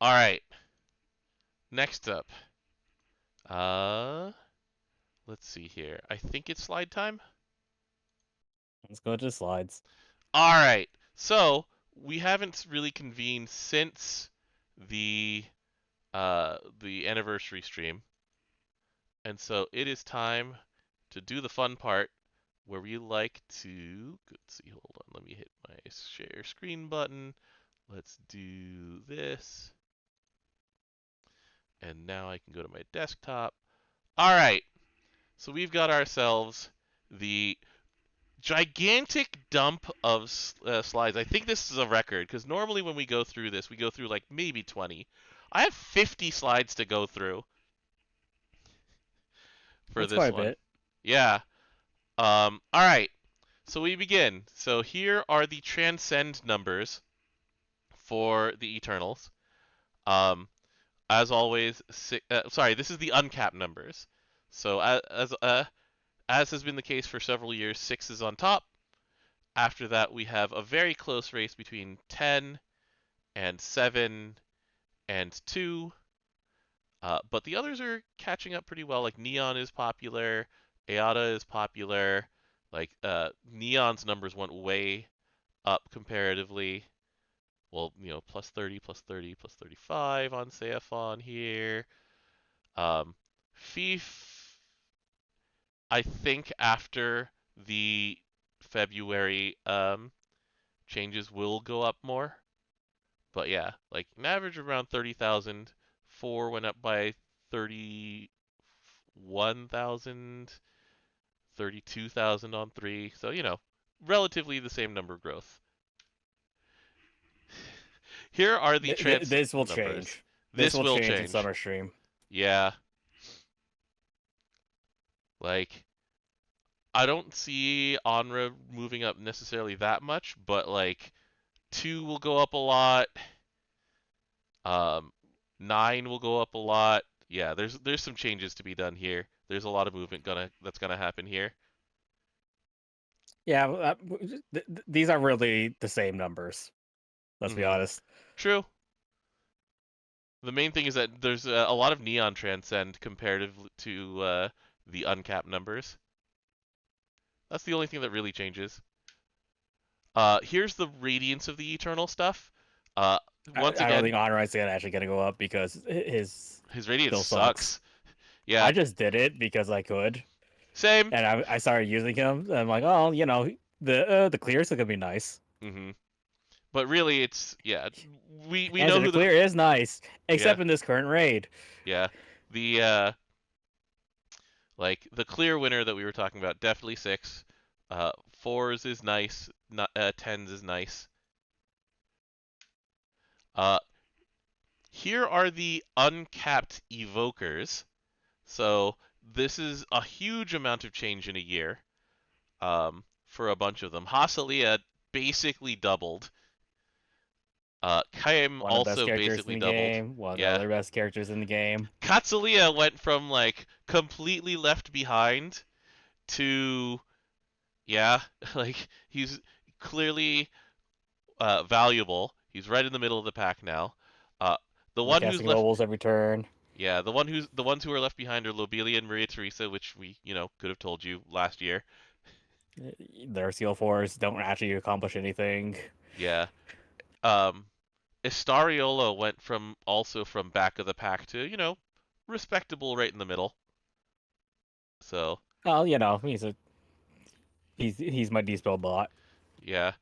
All right. Next up. Uh, let's see here. I think it's slide time. Let's go to slides. All right. So we haven't really convened since the the anniversary stream, and so it is time to do the fun part where we like to. Let's see. Hold on. Let me hit my share screen button. Let's do this. And now I can go to my desktop. All right. So we've got ourselves the gigantic dump of slides. I think this is a record because normally when we go through this, we go through like maybe 20. I have 50 slides to go through for That's this quite a one. bit. Yeah. All right. So we begin. So here are the transcend numbers for the Eternals. As always, sorry, this is the uncapped numbers. So as has been the case for several years, 6 is on top. After that, we have a very close race between 10 and 7 and 2. But the others are catching up pretty well. Like Neon is popular, Aota is popular. Like Neon's numbers went way up comparatively. Well, plus 30, plus 30, plus 35 on Seiphon here. Fief, I think after the February changes will go up more. But yeah, like an average around 30,000. 4 went up by 31,000, 32,000 on 3. So, relatively the same number of growth. Here are the trans This will numbers. change. This This will will change in change. summer stream. Yeah. Like, I don't see Onra moving up necessarily that much, but like 2 will go up a lot. 9 will go up a lot. Yeah, there's some changes to be done here. There's a lot of movement that's gonna happen here. Yeah, these are really the same numbers. Let's be honest. True. The main thing is that there's a lot of neon transcend comparative to the uncapped numbers. That's the only thing that really changes. Here's the radiance of the eternal stuff. Once I don't again, think Honoride's actually gonna go up because his radiance still sucks. sucks. Yeah, I just did it because I could, same. and I started using him. And I'm like, oh, the clears are gonna be nice. hmm But really, it's we know And the who the clear is nice, yeah except in this current raid. yeah the like the clear winner that we were talking about, definitely 6. 4s is nice. 10s is nice. Uh, Here are the uncapped evokers. So this is a huge amount of change in a year for a bunch of them. Hasalia basically doubled. Kaim One of the best also characters basically in the doubled. game. One of the Yeah. other best characters in the game. Katsulia went from like completely left behind to like he's clearly valuable. He's right in the middle of the pack now. Uh, the We're one who's casting left, globals every turn. yeah, the ones who are left behind are Lobelia and Maria Teresa, which we could have told you last year. Their CL4s don't actually accomplish anything. Yeah. Um, Estariola went from back of the pack to respectable right in the middle. So Well, he's my D-spell bot. yeah,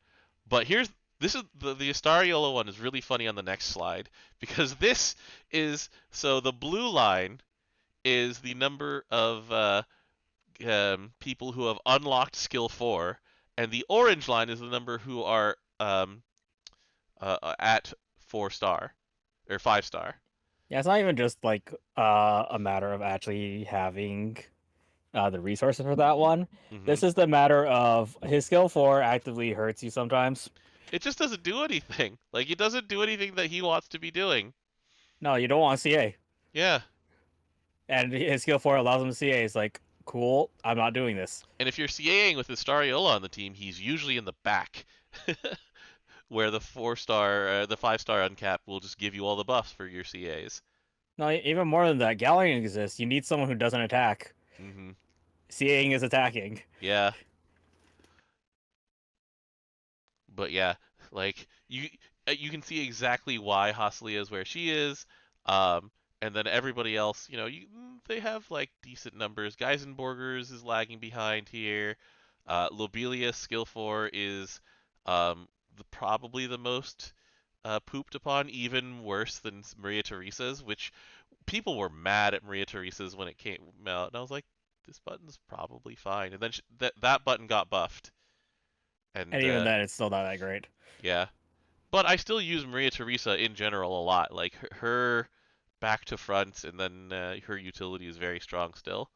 but this is the Estariola one is really funny on the next slide because this is so the blue line is the number of people who have unlocked skill 4, and the orange line is the number who are at 4-star or 5-star. Yeah, it's not even just like a matter of actually having the resources for that one. hmm This is the matter of his skill 4 actively hurts you sometimes. It just doesn't do anything. Like it doesn't do anything that he wants to be doing. No, you don't want CA. Yeah. And his skill 4 allows him to CA. It's like, cool, I'm not doing this. And if you're CAing with Estariola on the team, he's usually in the back. where the 4-star, the 5-star uncap will just give you all the buffs for your CAs. No, even more than that, Galleon exists. You need someone who doesn't attack. Hmm. CAing is attacking. Yeah, but yeah, like you can see exactly why Haslia is where she is. Um, and then everybody else, they have like decent numbers. Geisenborgers is lagging behind here. Lobelia skill 4 is probably the most pooped upon, even worse than Maria Theresa's, which people were mad at Maria Theresa's when it came out, and I was like, this button's probably fine. And then that button got buffed, And and even then, it's still not that great. yeah. But I still use Maria Theresa in general a lot. Like her back to front, and then her utility is very strong still.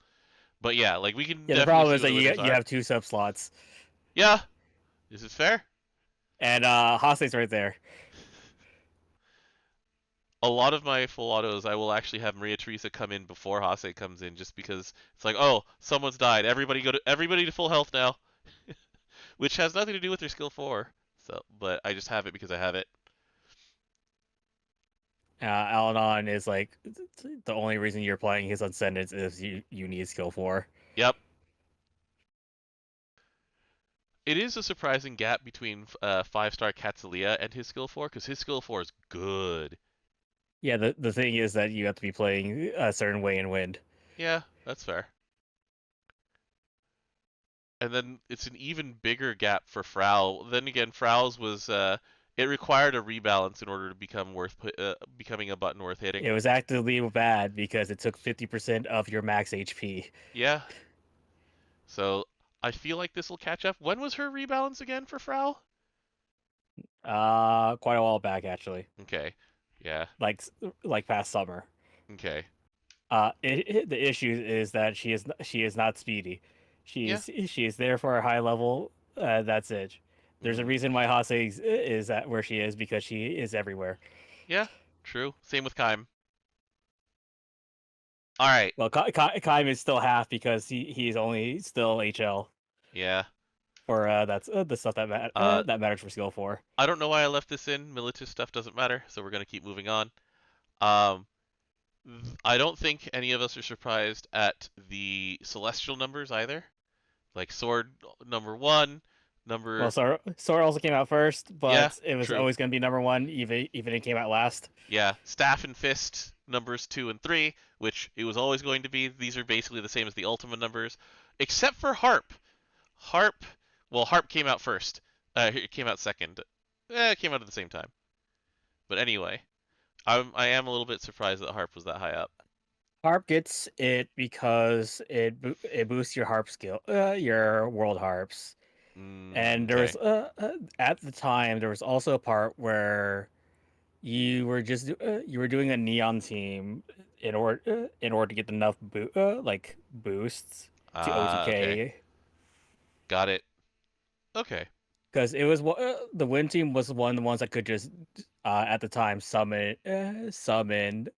But yeah, like we can Yeah, the definitely problem see is what that the winners you are. have 2 sub-slots. Yeah, this is fair. And Hase's right there. A lot of my full autos, I will actually have Maria Theresa come in before Hase comes in, just because it's like, oh, someone's died. Everybody to full health now, which has nothing to do with their skill 4. So, but I just have it because I have it. Alanon is like the only reason you're playing his Ascendants is you need skill 4. Yep. It is a surprising gap between 5-star Katsulia and his skill 4, because his skill 4 is good. Yeah, the thing is that you have to be playing a certain way in Wind. Yeah, that's fair. And then it's an even bigger gap for Frau. Then again, Frau's was it required a rebalance in order to becoming a button worth hitting. It was actively bad because it took 50% of your max HP. Yeah. So I feel like this will catch up. When was her rebalance again for Frau? Quite a while back actually, Okay. Yeah. like like past summer. Okay. The issue is that she is not speedy. Yeah. She is there for a high level. That's it. There's a Hmm. reason why Hase is at where she is because she is everywhere. Yeah. True. Same with Kaim. All right. Well, Kaim is still half because he's only still HL Yeah. for that's the stuff Uh, that matters for skill 4. I don't know why I left this in. Militia stuff doesn't matter, so we're gonna keep moving on. Um, I don't think any of us are surprised at the celestial numbers either. Like sword number 1, Well, number Sora also came out first, yeah, but it was true. always going to be number 1, even it came out last. Yeah, staff and fist numbers 2 and 3, which it was always going to be. These are basically the same as the ultima numbers, except for harp. Harp, well, harp came out first. It came out second. It came out at the same time. But anyway, I am a little bit surprised that harp was that high up. Harp gets it because it boosts your harp skill, your world harps. And there Okay. was at the time there was also a part where you were doing a neon team in order to get enough like boosts to Ah, okay. OTK Got it. Okay. because the win team was one of the ones that could just at the time summon 000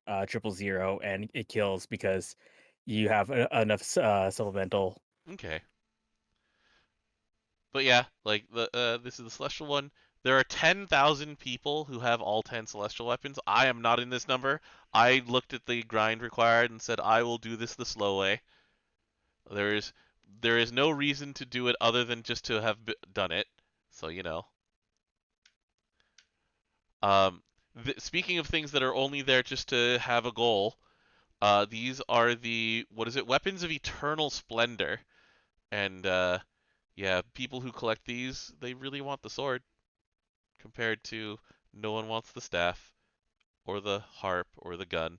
and it kills because you have enough supplemental. Okay. But yeah, like this is the celestial one. There are 10,000 people who have all 10 celestial weapons. I am not in this number. I looked at the grind required and said I will do this the slow way. There is there is no reason to do it other than just to have done it. So, Um, speaking of things that are only there just to have a goal, these are the what is it? Weapons of Eternal Splendor. And yeah, people who collect these, they really want the sword compared to no one wants the staff or the harp or the gun.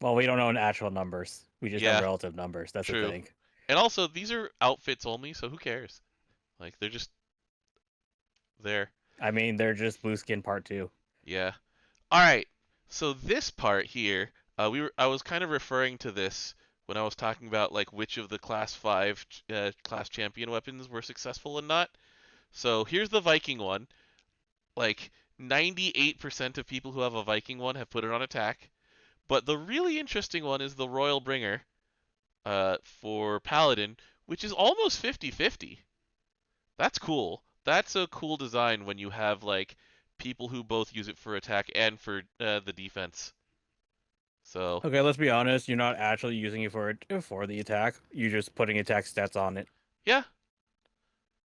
Well, we don't know actual numbers. We just know Yeah, relative numbers. That's the true. thing. And also, these are outfits only, so who cares? Like they're just there. I mean, they're just blue skin part 2. Yeah. All right. So this part here, I was kind of referring to this when I was talking about like which of the class 5 class champion weapons were successful and not. So here's the Viking one. Like 98% of people who have a Viking one have put it on attack. But the really interesting one is the Royal Bringer for Paladin, which is almost 50-50. That's cool. That's a cool design when you have like people who both use it for attack and for the defense. So Okay, let's be honest. You're not actually using it for the attack. You're just putting attack stats on it. yeah,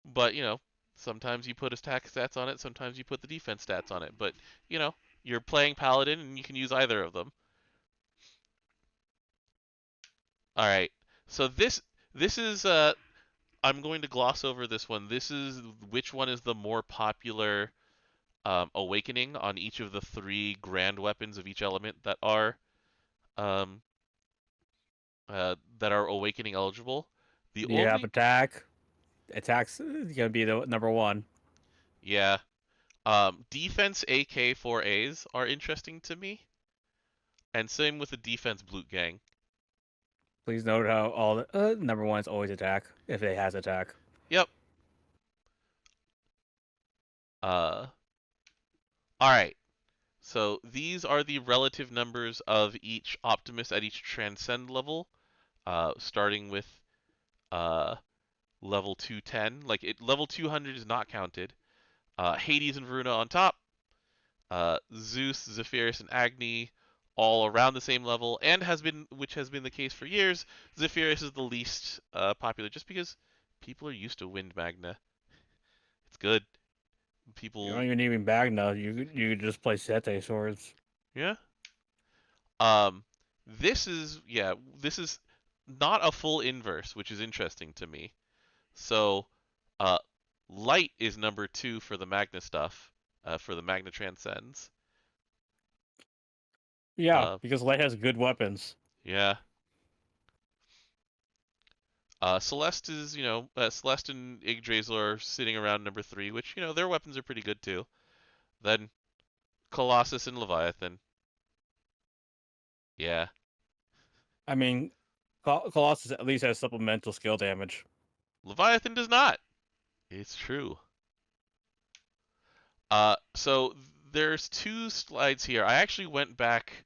but sometimes you put attack stats on it, sometimes you put the defense stats on it. But you're playing paladin and you can use either of them. All right. So this is I'm going to gloss over this one. This is which one is the more popular awakening on each of the three grand weapons of each element um, that are awakening eligible. The You have only attack. Attack's gonna be the number one. yeah defense AK4As are interesting to me, and same with the defense Blute Gang. Please note how all the number one is always attack if it has attack. Yep. Uh, all right. So these are the relative numbers of each Optimus at each Transcend level, starting with uh, level 210. Level 200 is not counted. Hades and Varuna on top. Zeus, Zephyrus, and Agni all around the same level, and which has been the case for years. Zephyrus is the least popular, just because people are used to Wind Magna. It's good. You don't People, even need Magna. You just play Sete swords. yeah. Um, this is not a full inverse, which is interesting to me. So, uh, Light is number 2 for the Magna stuff, for the Magna Transcends. Yeah, Uh, because Light has good weapons. yeah. Celeste is, Celeste and Yggdrasil are sitting around number 3, which, their weapons are pretty good too. Then Colossus and Leviathan. Yeah. I mean, Colossus at least has supplemental skill damage. Leviathan does not. It's true. So there's two slides here. I actually went back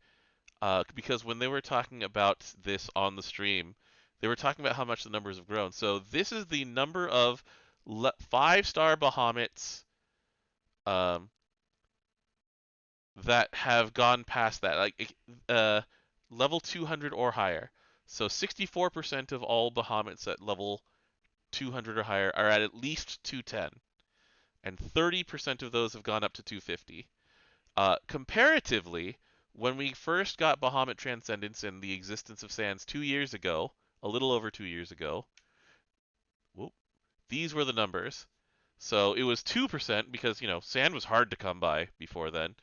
because when they were talking about this on the stream, they were talking about how much the numbers have grown. So this is the number of 5-star Bahamets um, that have gone past that, level 200 or higher. So 64% of all Bahamets at level 200 or higher are at least 210, and 30% of those have gone up to 250. Comparatively, when we first got Bahamut Transcendence and the existence of Sands 2 years ago, a little over 2 years ago, whoop, these were the numbers. So it was 2% because, Sand was hard to come by before then.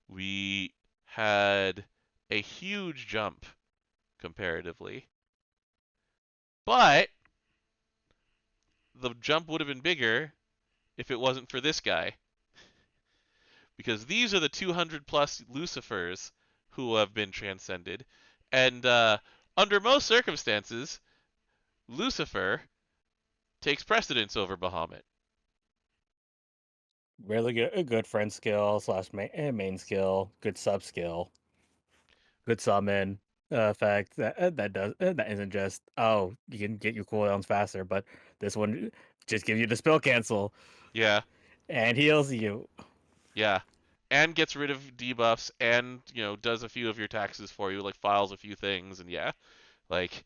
We had a huge jump comparatively, but the jump would have been bigger if it wasn't for this guy. Because these are the 200 plus Lucifers who have been transcended. And under most circumstances, Lucifer takes precedence over Bahamut. Really good, a good friend skill slash main skill, good sub skill, good summon effect that isn't just you can get your cooldowns faster, but this one just gives you the spell cancel Yeah, and heals you. yeah. And gets rid of debuffs and, does a few of your taxes for you, like files a few things, and yeah. Like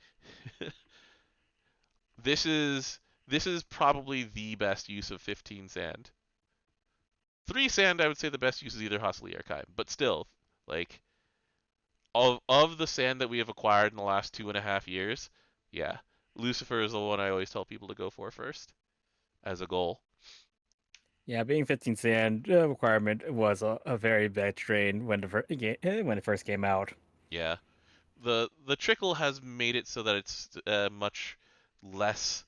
this is probably the best use of 15 sand. 3 sand, I would say the best use is either Hostile Archive, but still, like of the sand that we have acquired in the last 2.5 years, yeah, Lucifer is the one I always tell people to go for first as a goal. Yeah, being 15 sand requirement was a very bad strain when it first came out. Yeah, the trickle has made it so that it's much less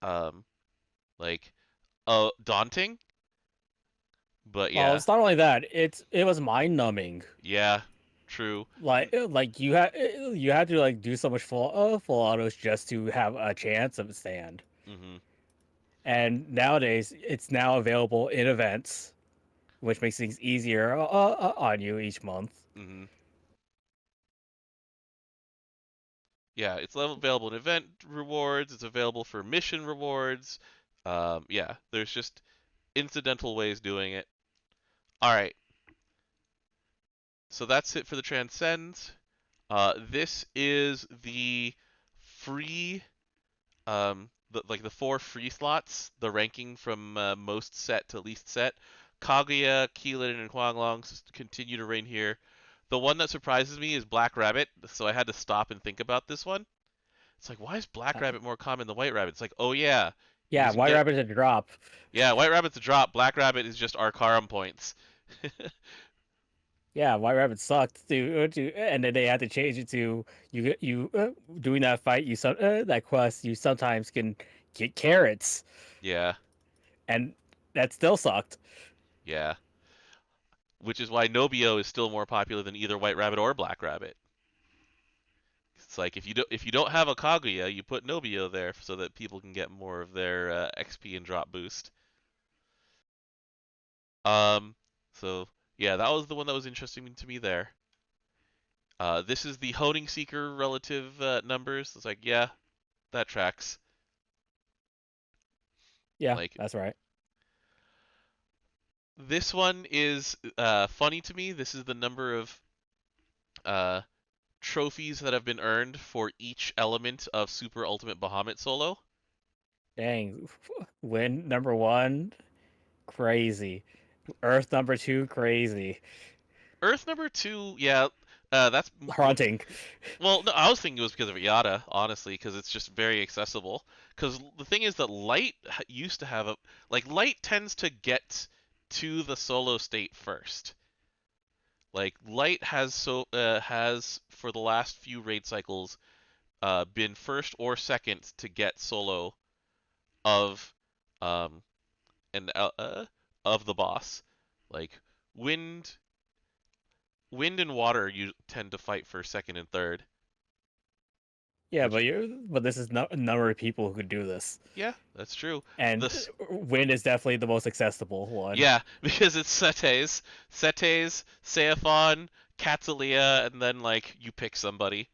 um like daunting, but Well, yeah, it's not only that; it was mind numbing. yeah, true. Like you had to like do so much full autos just to have a chance of a stand. Mhm. And nowadays, it's now available in events, which makes things easier on you each month. Mhm. Yeah, it's available in event rewards. It's available for mission rewards. Yeah, there's just incidental ways doing it. All right, so that's it for the Transcends. This is the free, the 4 free slots, the ranking from most set to least set. Kaguya, Keelan, and Huanglong continue to reign here. The one that surprises me is Black Rabbit, so I had to stop and think about this one. It's like, why is Black Uh, Rabbit more common than White Rabbit? It's like, oh yeah, yeah, because you can White get Rabbit's a drop. yeah, White Rabbit's a drop. Black Rabbit is just Arcarum points. Yeah, White Rabbit sucked and then they had to change it to doing that fight. That quest. You sometimes can get carrots, Yeah, and that still sucked. yeah. Which is why Nobio is still more popular than either White Rabbit or Black Rabbit. It's like if you don't have a Kaguya, you put Nobio there so that people can get more of their XP and drop boost. Um, so yeah, that was the one that was interesting to me there. This is the Honing Seeker relative numbers. It's like, yeah, that tracks. Yeah, Like that's right. this one is funny to me. This is the number of uh, trophies that have been earned for each element of Super Ultimate Bahamut Solo. Dang, win number one, crazy. Earth number two, crazy. Earth number 2, yeah, that's Haunting. well. No, I was thinking it was because of Yada, honestly, because it's just very accessible. Because the thing is that Light used to have a Light tends to get to the solo state first. Like Light has for the last few raid cycles been first or second to get solo of um and of the boss. Like wind wind and water you tend to fight for second and third, Yeah, which but this is a number of people who could do this, yeah, that's true. and This wind is definitely the most accessible one. yeah, because it's Setes, Seathon, Catalia, and then like you pick somebody.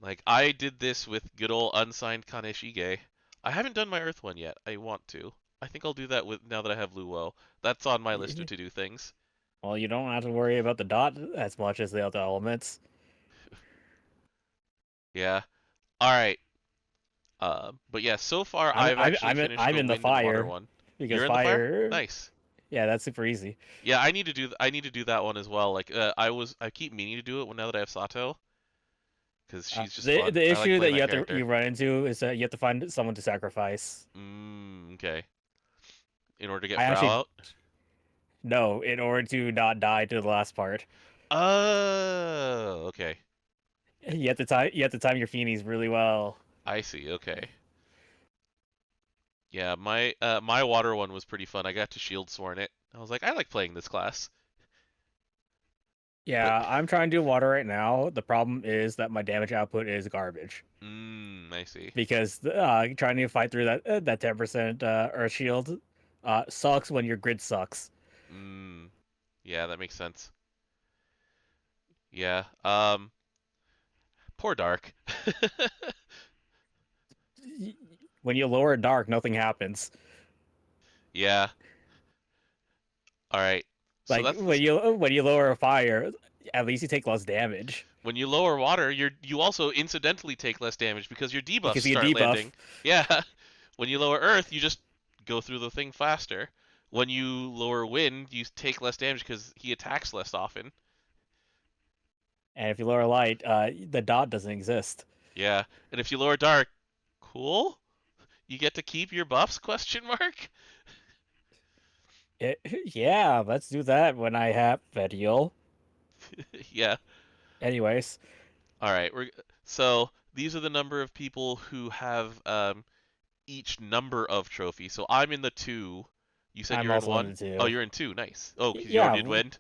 Like I did this with good old unsigned Kaneshige. I haven't done my Earth one yet. I want to. I think I'll do that with now that I have Luo. That's on my list of to-do things. Well, you don't have to worry about the dot as much as the other elements. Yeah. All right. But yeah, so far I've actually finished I'm the in the wind and water fire one. because You're in the fire? fire. Nice. Yeah, that's super easy. Yeah, I need to do that one as well. Like I keep meaning to do it now that I have Sato because she's just fun. The I like issue playing that that character. you run into is that you have to find someone to sacrifice. Okay. In order to get I Frau actually out. no, in order to not die to the last part. Oh, okay. You have to time your Feenies really well. I see. Okay. Yeah, my water one was pretty fun. I got to shield sworn it. I was like, I like playing this class. But Yeah, I'm trying to do water right now. The problem is that my damage output is garbage I see. because trying to fight through that 10% Earth Shield sucks when your grid sucks. Mm, yeah, that makes sense. Yeah. Poor Dark. When you lower dark, nothing happens. Yeah. All right. So Like that's this. when you lower a fire, at least you take less damage When you lower water, you also incidentally take less damage because your debuffs because you get start debuff. landing. Yeah. When you lower Earth, you just go through the thing faster. When you lower Wind, you take less damage because he attacks less often. And if you lower light, the dot doesn't exist. Yeah. And if you lower Dark, cool. You get to keep your buffs? Question mark. Yeah, let's do that when I have Vedial. Yeah. Anyways, All right. So these are the number of people who have each number of trophies. So I'm in the 2. You said I'm you're in also 1? one to Oh, two. you're in 2. Nice. Oh, because you already Yeah, did wind?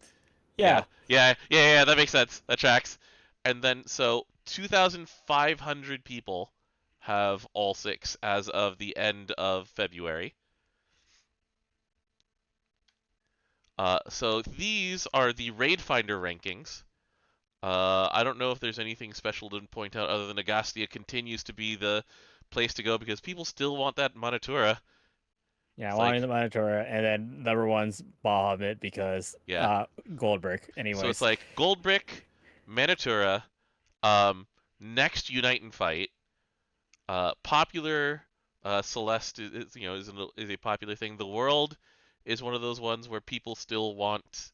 yeah. Yeah. Yeah, that makes sense. That tracks. And then, so 2,500 people have all 6 as of the end of February. So these are the Raid Finder rankings. I don't know if there's anything special to point out other than Agastia continues to be the place to go because people still want that Monotura. Yeah, It's wanting like, the Minotaur, and then number one's Bahamut because yeah. Gold Brick. So it's Anyways, like Gold Brick, Manatura, um, next Unite and Fight, popular. Celeste is a popular thing. The world is one of those ones where people still want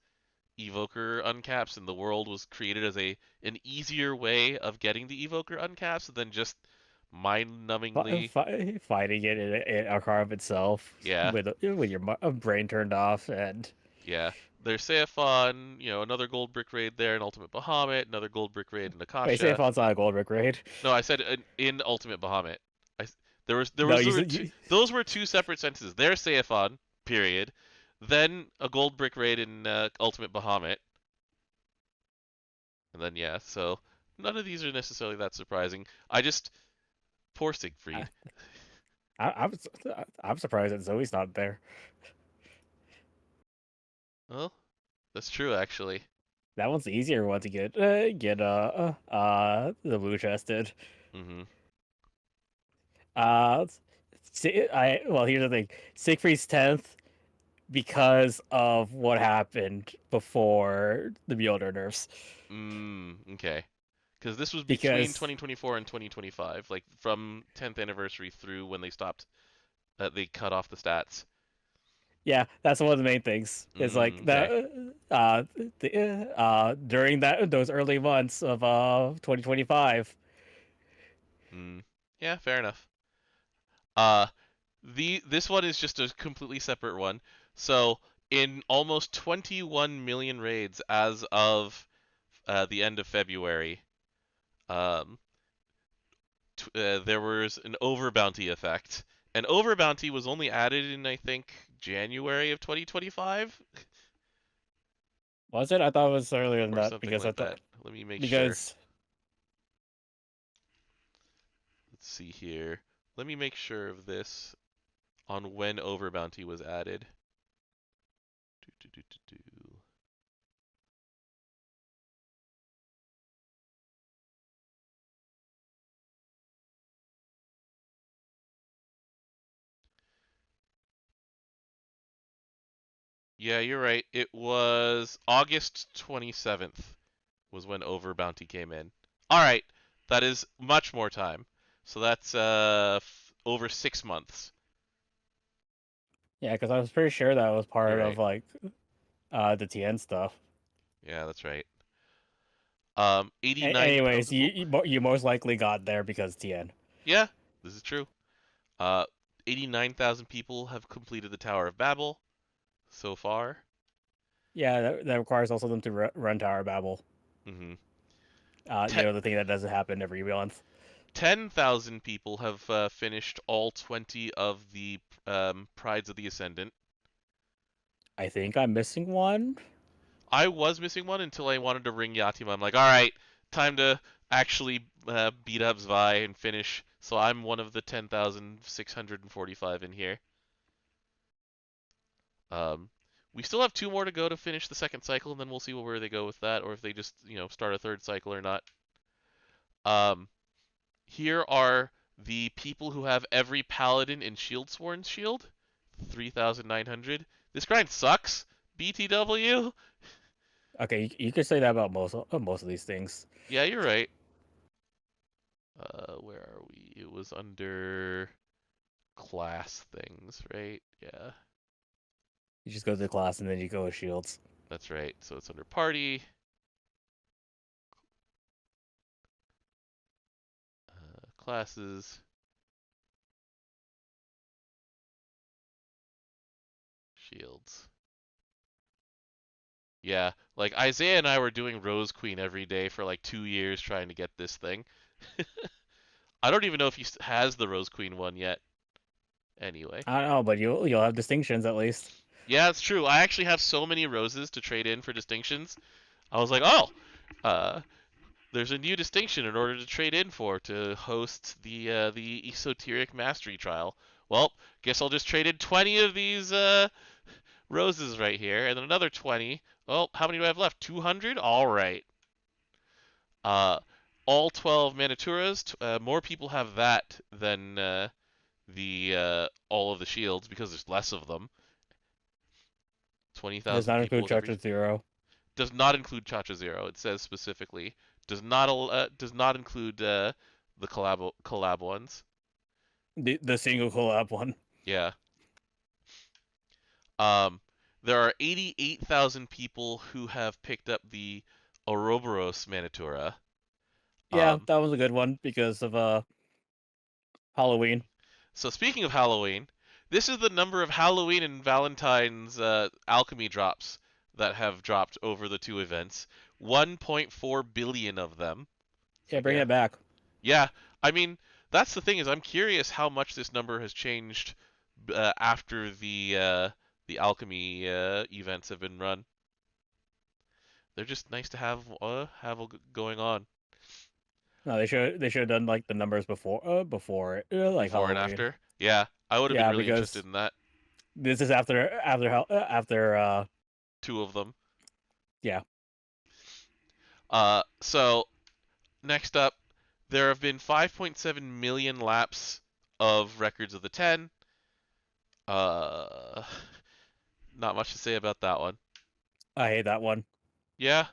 evoker uncaps, and the world was created as an easier way of getting the evoker uncaps than just mind-numbingly. fighting it in a car of itself Yeah, with your brain turned off, and yeah. There's Seifon, another gold brick raid there, an Ultimate Bahamut, another gold brick raid in wait, say if Akasha. it's not a Gold Brick raid. No, I said in Ultimate Bahamut. I, No, there were two, those were two separate sentences. There's Seifon, period. Then a gold brick raid in Ultimate Bahamut, and then yeah. So none of these are necessarily that surprising. I just poor I, Siegfried. I'm surprised that Zoe's not there. Well, that's true actually. That one's the easier one to get the blue chested. Mm-hmm. Uh, well, here's the thing: Siegfried's 10th because of what happened before the Mjolnir nerfs. Okay. Because this was between Because 2024 and 2025, like from 10th anniversary through when they stopped, they cut off the stats. yeah, that's one of the main things. It's like Okay. that during those early months of 2025. Mm. Yeah, fair enough. Uh, this one is just a completely separate one. So in almost 21 million raids as of the end of February, um, there was an over bounty effect. And over bounty was only added in I think January of 2025 Was it? I thought it was earlier than or that something because I like thought that. Let me make sure. because Let's see here. Let me make sure of this on when over bounty was added. Do, do, do, do, do. Yeah, you're right. It was August 27th was when over bounty came in. All right, that is much more time. So that's over 6 months. yeah, because I was pretty sure that was You're part of right. like the TN stuff. Yeah, that's right. 89,000. Anyways, you most likely got there because TN. Yeah, this is true. Uh, 89,000 people have completed the Tower of Babel so far. Yeah, that requires also them to run Tower Babel. Mm-hmm. The thing that doesn't happen every month. 10,000 people have finished all 20 of the Prides of the Ascendant. I think I'm missing one. I was missing one until I wanted to ring Yatima. I'm like, all right, time to actually beat up Zvi and finish. So I'm one of the 10,645 in here. Um, we still have two more to go to finish the second cycle, and then we'll see where they go with that, or if they just start a third cycle or not. Um, Here are the people who have every paladin in Shieldsworn's shield. 3,900. This grind sucks. BTW. Okay, you could say that about most of these things. Yeah, you're right. Where are we? It was under class things, right? Yeah, You just go to the class and then you go with shields. that's right. So it's under party, classes, shields. Yeah, like Isaiah and I were doing Rose Queen every day for like 2 years trying to get this thing. I don't even know if he has the Rose Queen one yet. Anyway. I don't know, but you'll have distinctions at least. Yeah, it's true. I actually have so many roses to trade in for distinctions. I was like, oh, uh, there's a new distinction in order to trade in for to host the esoteric mastery trial. Well, guess I'll just trade in 20 of these roses right here, and then another 20. Oh, how many do I have left? 200. All right. Uh, all 12 Manituras. More people have that than the all of the shields because there's less of them. Does 20,000 not people include with every Charger Zero. does not include Chacha Zero. It says specifically does not include the collab ones. The single collab one. Yeah. Um, there are 88,000 people who have picked up the Ouroboros Manitura. Yeah, Um, that was a good one because of Halloween. so speaking of Halloween, this is the number of Halloween and Valentine's alchemy drops that have dropped over the two events. 1.4 billion of them. It's Yeah, like, bring yeah, it back. yeah. I mean, that's the thing is I'm curious how much this number has changed after the alchemy events have been run. They're just nice to have going on No, they should have done like the numbers before like before and Halloween. after. Yeah, I would have been Yeah, really interested because in that. this is after Two of them. yeah. So next up, there have been 5.7 million laps of records of the 10. Uh, not much to say about that one. I hate that one. Yeah.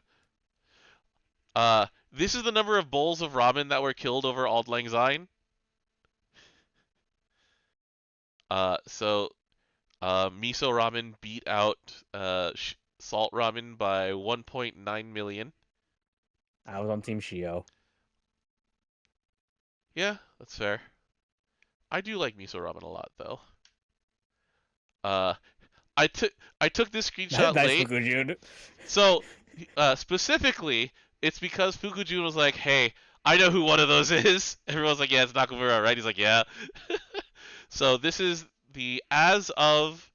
This is the number of bowls of ramen that were killed over Auld Lang Syne. So miso ramen beat out salt ramen by 1.9 million. I was on Team Shio. Yeah, that's fair. I do like miso ramen a lot though. Uh, I took this screenshot Nice late, Fukujun. so specifically it's because Fukujun was like, "Hey, I know who one of those is." Everyone's like, "Yeah, it's Nakamura, right?" He's like, "Yeah." So this is the as of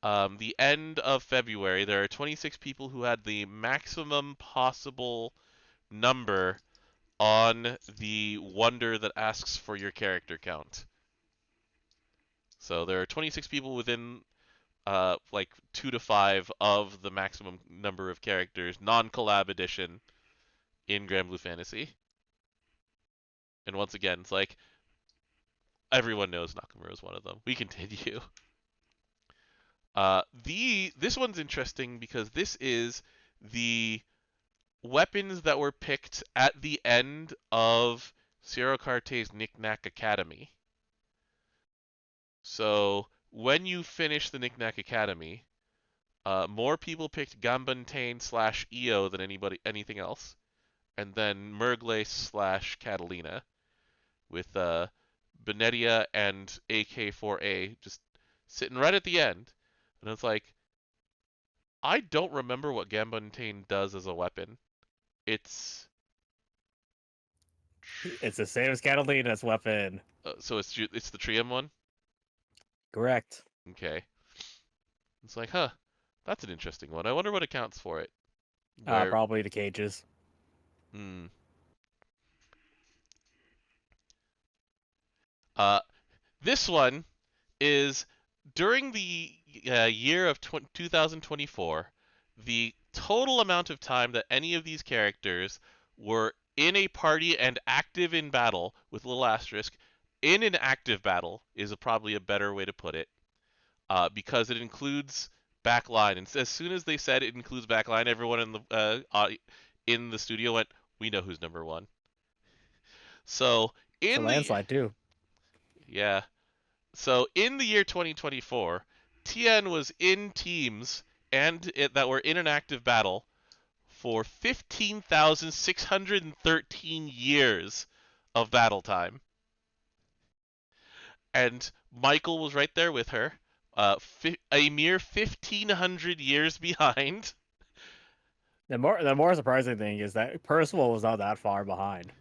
the end of February. There are 26 people who had the maximum possible number on the wonder that asks for your character count. So there are 26 people within like 2 to 5 of the maximum number of characters, non-collab edition in Granblue Fantasy. And once again, it's like everyone knows Nakamura is one of them. We continue. This one's interesting because this is the weapons that were picked at the end of Ciro Carte's Knick-Knack Academy. So when you finish the Knick-Knack Academy, more people picked Gambantane slash EO than anything else, and then Murgle slash Catalina with Benetia and AK4A just sitting right at the end. And it's like, I don't remember what Gambantane does as a weapon. It's It's the same as Catalina's weapon. so it's the Trium one. Correct. Okay, it's like, huh, that's an interesting one. I wonder what accounts for it. Where, Probably the cages. hmm. Uh, this one is during the year of 2024, the total amount of time that any of these characters were in a party and active in battle, with a little asterisk, in an active battle is probably a better way to put it, because it includes backline. And as soon as they said it includes backline, everyone in the studio went, "We know who's number one." So It's a in the landslide too. yeah, so in the year 2024, Tien was in teams that were in an active battle for 15,613 years of battle time. And Michael was right there with her, a mere 1,500 years behind. The more surprising thing is that Percival was not that far behind.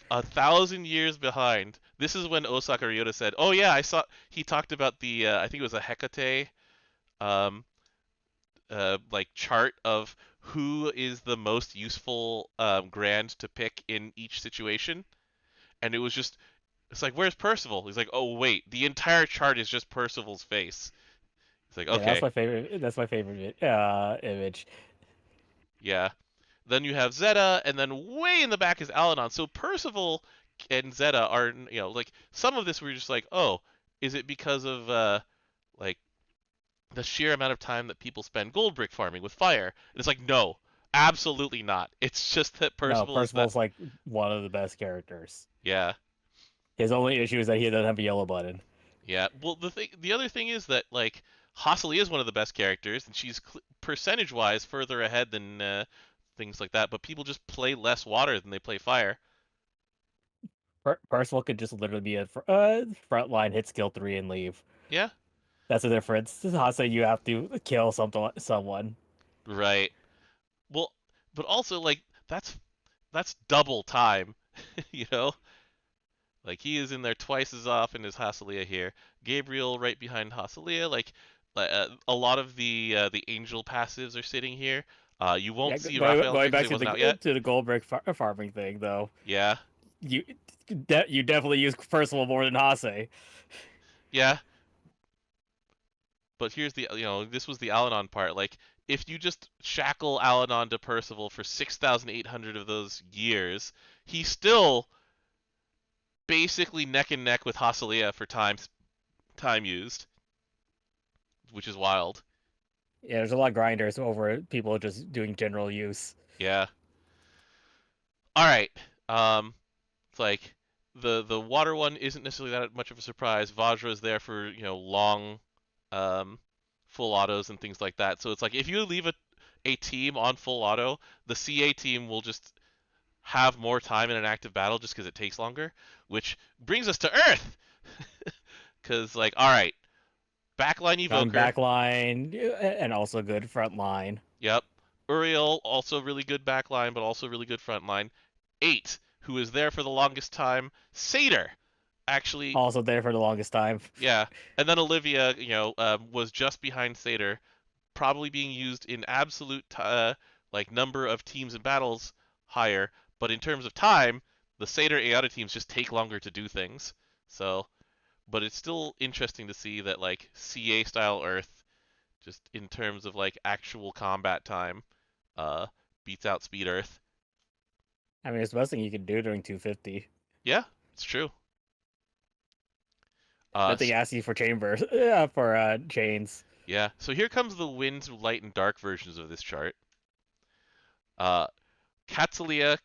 1,000 years behind. This is when Osaka Ryota said, "Oh yeah, I saw." He talked about the I think it was a Hecate um, like chart of who is the most useful grand to pick in each situation, and it's like, where's Percival? He's like, oh wait, the entire chart is just Percival's face. It's like, Yeah, that's okay, my favorite. That's my favorite image. yeah. Then you have Zeta, and then way in the back is Alanon. So Percival and Zeta are, like some of this we're just like, oh, is it because of like the sheer amount of time that people spend gold brick farming with fire? And it's like, no, absolutely not. It's just that No, Percival is that. Percival's like one of the best characters. Yeah, His only issue is that he doesn't have a yellow button. yeah. Well, the other thing is that like Hasali is one of the best characters, and she's percentage-wise further ahead than things like that. But people just play less water than they play fire. Percival could just literally be a frontline, hit skill 3 and leave. Yeah, That's the difference. Hasa, you have to kill someone. right. Well, but also like that's double time, you know? Like he is in there twice as often as Hasalia here. Gabriel right behind Hasalia. Like a lot of the angel passives are sitting here. You Yeah, won't see going, Raphael going here because back he wasn't out yet. to the gold brick farming thing though. Yeah, You you definitely use Percival more than Hase. yeah. But here's this was the Alanon part. Like if you just shackle Alanon to Percival for 6,800 of those years, he's still basically neck and neck with Hasalia for time used, which is wild. Yeah, there's a lot of grinders over people just doing general use. Yeah. All right. It's like the water one isn't necessarily that much of a surprise. Vajra is there for long, um, full autos and things like that. So it's like if you leave a team on full auto, the CA team will just have more time in an active battle just because it takes longer. Which brings us to Earth, because like all right, backline On evoker. backline and also good front line. Yep. Uriel, also really good backline, but also really good front line. 8, who is there for the longest time. Satyr, actually, Also there for the longest time. yeah. And then Olivia, was just behind Satyr, probably being used in absolute like number of teams and battles higher, but in terms of time, the Satyr Aota teams just take longer to do things. So, but it's still interesting to see that like CA style Earth, just in terms of like actual combat time, uh, beats out Speed Earth. I mean, it's the best thing you can do during 250. Yeah, it's true. Nothing asks you for chambers, for chains. Yeah. So here comes the wind, light, and dark versions of this chart. Uh, Katsulia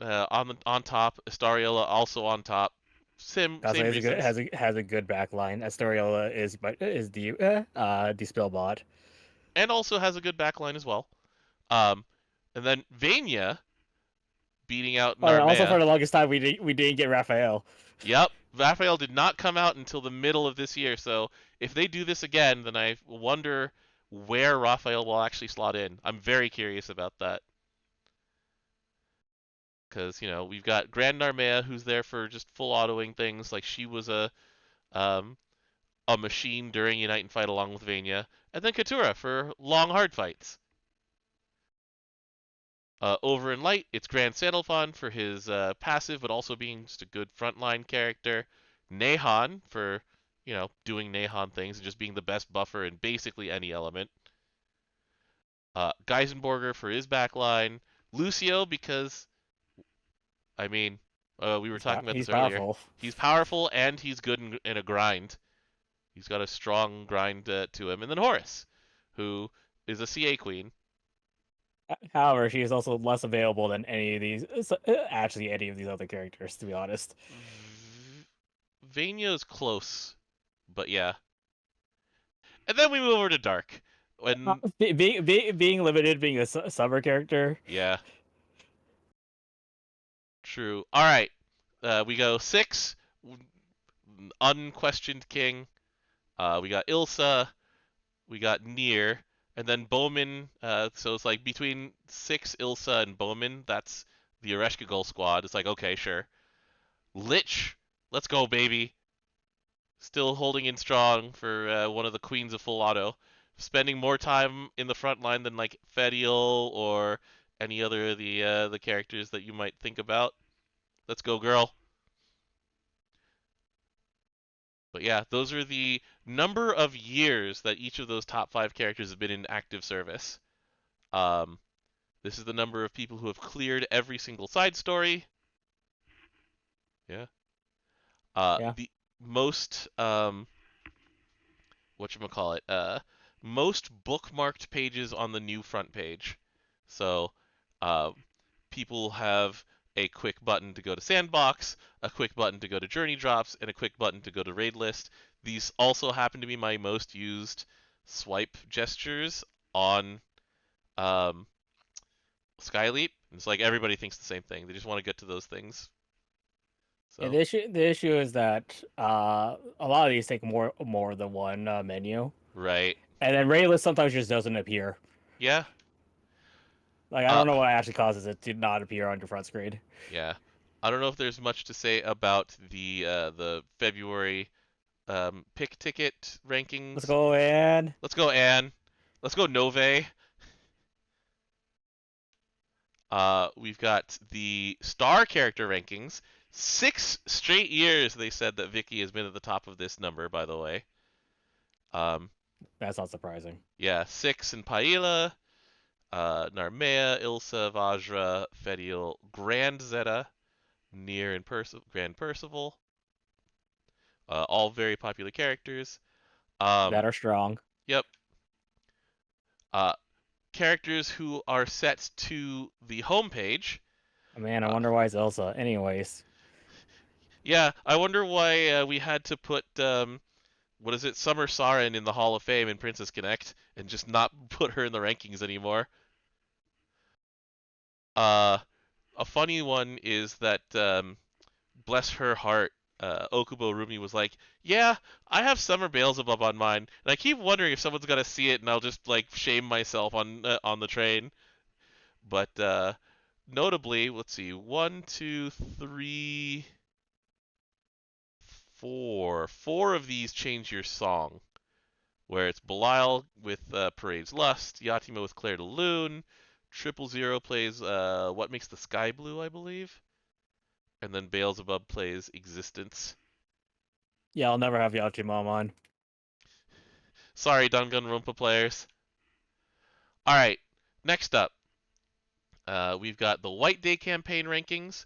on top, Astariola also on top. Same reasons. Has a good backline. Astoriola is the spell bot. And also has a good backline as well. Um, and then Vania beating out Oh, and also Narmea. for the longest time we didn't get Raphael. Yep, Raphael did not come out until the middle of this year. So if they do this again, then I wonder where Raphael will actually slot in. I'm very curious about that. Because we've got Grand Narmea who's there for just full autoing things. Like she was um, a machine during Unite and Fight along with Vania, and then Katura for long hard fights. Over in Light, it's Grand Sandalphon for his passive, but also being just a good frontline character. Nehan for doing Nehan things and just being the best buffer in basically any element. Geisenborger for his backline. Lucio because I mean, we were talking about He's this earlier. powerful. He's powerful and he's good in a grind. He's got a strong grind to him. And then Horus, who is a CA queen. However, she is also less available than any of these, actually any of these other characters, to be honest. Vania is close, but yeah. And then we move over to Dark. When Being limited, being a summer character. yeah, true. All right, we go 6, unquestioned king. We got Ilsa, we got Nier, and then Bowman. So it's like between 6, Ilsa, and Bowman. That's the Ereshkigal Goal squad. It's like okay, sure. Lich, let's go, baby. Still holding in strong for one of the queens of full auto. Spending more time in the front line than like Fediel or any other of the characters that you might think about. Let's go, girl. But yeah, those are the number of years that each of those top 5 characters have been in active service. Um, this is the number of people who have cleared every single side story. Yeah. Yeah. The most whatchamacallit, most bookmarked pages on the new front page. So, uh, people have a quick button to go to Sandbox, a quick button to go to Journey Drops, and a quick button to go to Raid List. These also happen to be my most used swipe gestures on um, Skyleap. It's like everybody thinks the same thing. They just want to get to those things. Yeah, So, the issue is that a lot of these take more than one menu, right. and then Raylist sometimes just doesn't appear. Yeah. Like I Uh, don't know what actually causes it to not appear on your front screen. yeah. I don't know if there's much to say about the February pick ticket Let's rankings. go and Let's go Anne. Let's go Nove. We've got the star character rankings. 6 straight years they said that Vicky has been at the top of this number, by the way. Um, that's not surprising. yeah, 6 in Paila, Narmea, Ilsa, Vajra, Fediel, Grand Zeta, Nier, and Grand Percival. All very popular characters. That are strong. Yep. Uh, characters who are set to the homepage. Man, I Uh, wonder why it's Elsa. Anyways, yeah, I wonder why we had to put what is it, Summer Saren in the Hall of Fame in Princess Connect and just not put her in the rankings anymore. Uh, a funny one is that bless her heart, Okubo Rumi was like, "Yeah, I have Summer Beelzebub on mine, and I keep wondering if someone's gonna see it, and I'll just like shame myself on the train." But notably, let's see, one, two, three, four of these change your song, where it's Belial with Parade's Lust, Yatima with Claire de Lune, 000 plays What Makes the Sky Blue, I believe, and then Beelzebub plays Existence. yeah, I'll never have Yachimom on. Sorry, Danganronpa players. All right, next up, we've got the White Day campaign rankings.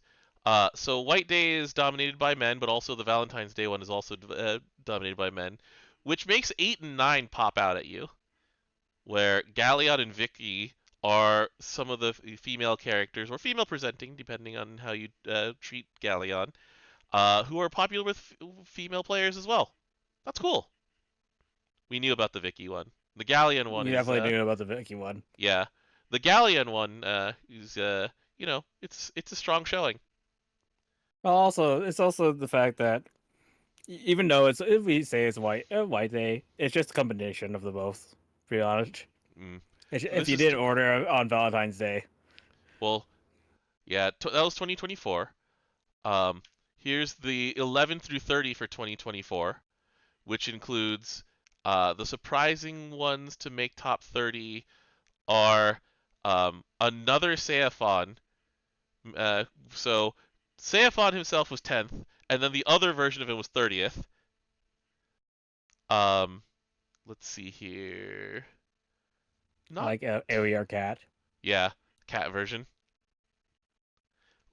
So White Day is dominated by men, but also the Valentine's Day one is also dominated by men, which makes 8 and 9 pop out at you, where Galliot and Vicky are some of the female characters, or female presenting, depending on how you treat Gallion, who are popular with female players as well. That's cool. We knew about the Vicky one. The Galleon one You is, definitely knew about the Vicky one. yeah. The Galleon one is, it's a strong showing. Well, also, it's also the fact that even though it's if we say it's white day, it's just a combination of the both. To be honest, Mm. if This you is did order on Valentine's Day, well, yeah. That was 2024. Um, here's the 11 through 30 for 2024, which includes the surprising ones to make top 30 are another Seiphon. Uh, so Seiphon himself was 10th, and then the other version of him was 30th. Um, let's see here. Not like Area Cat. yeah, cat version.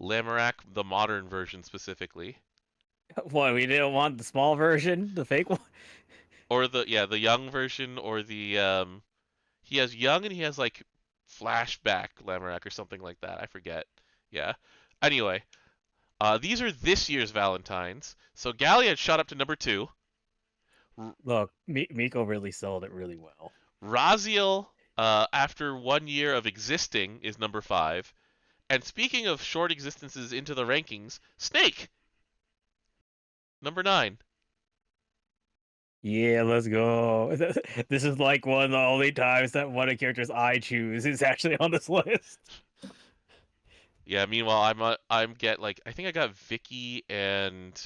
Lamorak, the modern version specifically, What, we didn't want the small version, the fake one? or the young version, or the he has young and he has like flashback Lamorak or something like that. I forget. Yeah. Anyway, these are this year's Valentines. So Galliard shot up to number 2. Look, Miko really sold it really well. Raziel, after 1 year of existing, is number 5. And speaking of short existences into the rankings, Snake, number 9. Yeah, let's go. This is like one of the only times that one of the characters I choose is actually on this list. Yeah. Meanwhile, I'm get like I think I got Vicky and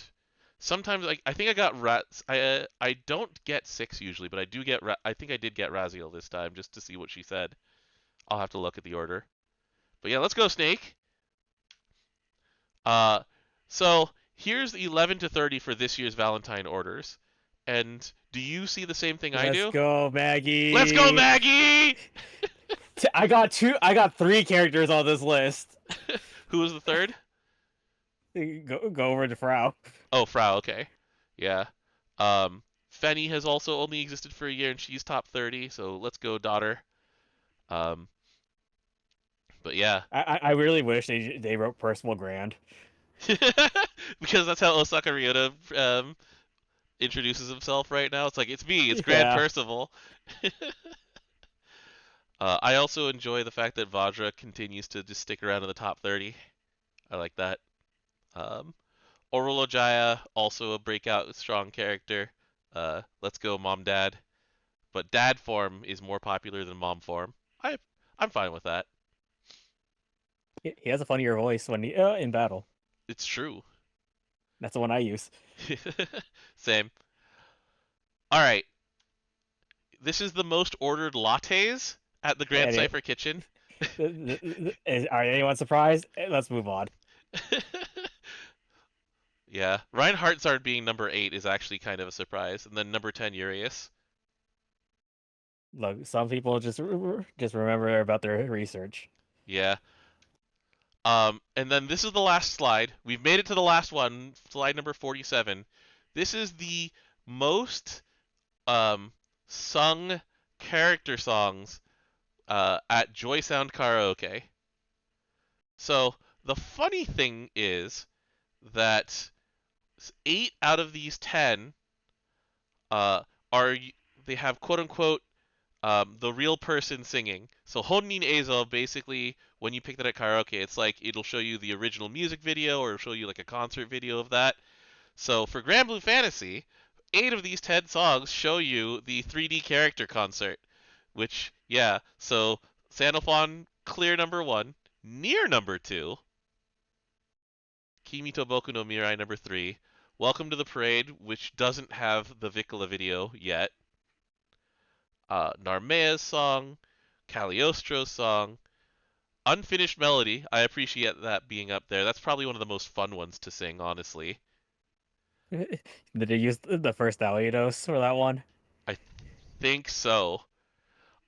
sometimes like I think I got Rats. I don't get 6 usually, but I do get. I think I did get Raziel this time just to see what she said. I'll have to look at the order. But yeah, let's go Snake. Uh, so here's the 11 to 30 for this year's Valentine orders. And do you see the same thing I Let's do? go, Maggie. Let's go, Maggie! I got 3 characters on this list. Who was the third? Go over to Frau. Oh, Frau, okay. Yeah. Um, Fenny has also only existed for a year and she's top 30, so let's go, daughter. Um, but yeah. I really wish they wrote Percival Grand. Because that's how Osaka Ryota introduces himself right now. It's like, it's me, it's Grand Yeah. Percival. I also enjoy the fact that Vajra continues to just stick around in the top 30. I like that. Um, Orolojaya, also a breakout strong character. Let's go, mom, dad. But dad form is more popular than mom form. I'm fine with that. He has a funnier voice when in battle. It's true. That's the one I use. Same. All right. This is the most ordered lattes at the Grand And Cipher Kitchen. are anyone surprised? Let's move on. Yeah, Reinhardtzard being number 8 is actually kind of a surprise, and then number 10 Urias. Look, some people just remember about their research. Yeah. And then this is the last slide. We've made it to the last one, slide number 47. This is the most sung character songs at Joy Sound Karaoke. So the funny thing is that 8 out of these 10 are they have quote unquote the real person singing. So Honnin Eizo, basically, when you pick that at karaoke, it's like it'll show you the original music video or it'll show you like a concert video of that. So for Granblue Fantasy, 8 of these 10 songs show you the 3D character concert, which, yeah, so Sanophon, clear number 1, near number 2, Kimi to Boku no Mirai number 3, Welcome to the Parade, which doesn't have the Vicola video yet, Narmea's song, Cagliostro's song, Unfinished Melody. I appreciate that being up there. That's probably one of the most fun ones to sing, honestly. Did they use the first Aliados for that one? I think so.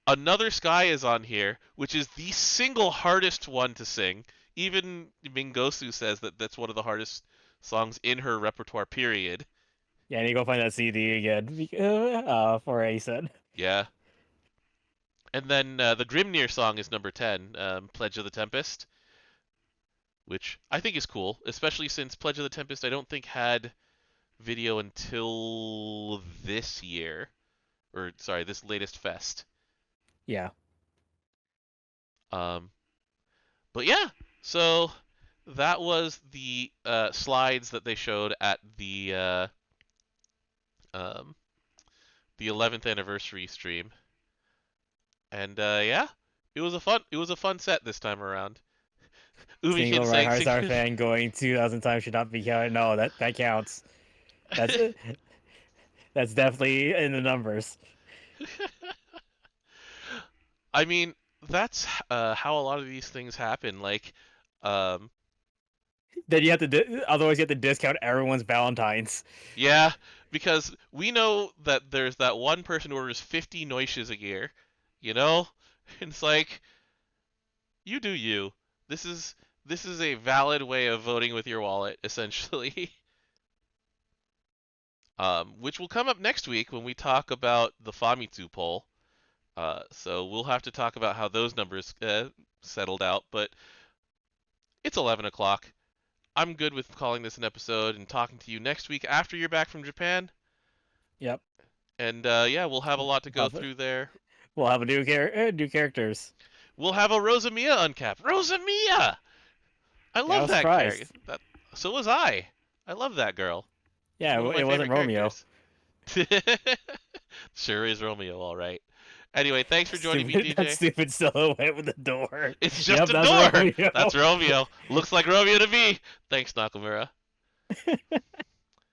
Another Sky is on here, which is the single hardest one to sing. Even Mingosu says that that's one of the hardest songs in her repertoire, period. Yeah, I need to go find that CD again for Asen. Yeah. And then the Grimnir song is number 10, Pledge of the Tempest, which I think is cool, especially since Pledge of the Tempest I don't think had video until this year. Or, sorry, this latest fest. Yeah. But yeah, so that was the slides that they showed at the 11th anniversary stream. And yeah, it was a fun set this time around. Single Reinhardt Star fan going 2,000 times should not be counted. No, that counts. That's that's definitely in the numbers. I mean, that's how a lot of these things happen. Like, then you have to, otherwise you have to discount everyone's Valentines. Yeah, because we know that there's that one person who orders 50 Noishes a year, you know? It's like, you do you. This is a valid way of voting with your wallet, essentially. Which will come up next week when we talk about the Famitsu poll. So we'll have to talk about how those numbers settled out, but it's 11 o'clock. I'm good with calling this an episode and talking to you next week after you're back from Japan. Yep. And yeah, we'll have a lot to go through there. We'll have new characters. We'll have a Rosamia uncapped. Rosamia! I love that character. So was I. I love that girl. Yeah, it wasn't Romeo. Sure is Romeo, all right. Anyway, thanks for joining me, DJ. That stupid silhouette with the door. It's just a door. That's Romeo. Looks like Romeo to me. Thanks, Nakamura.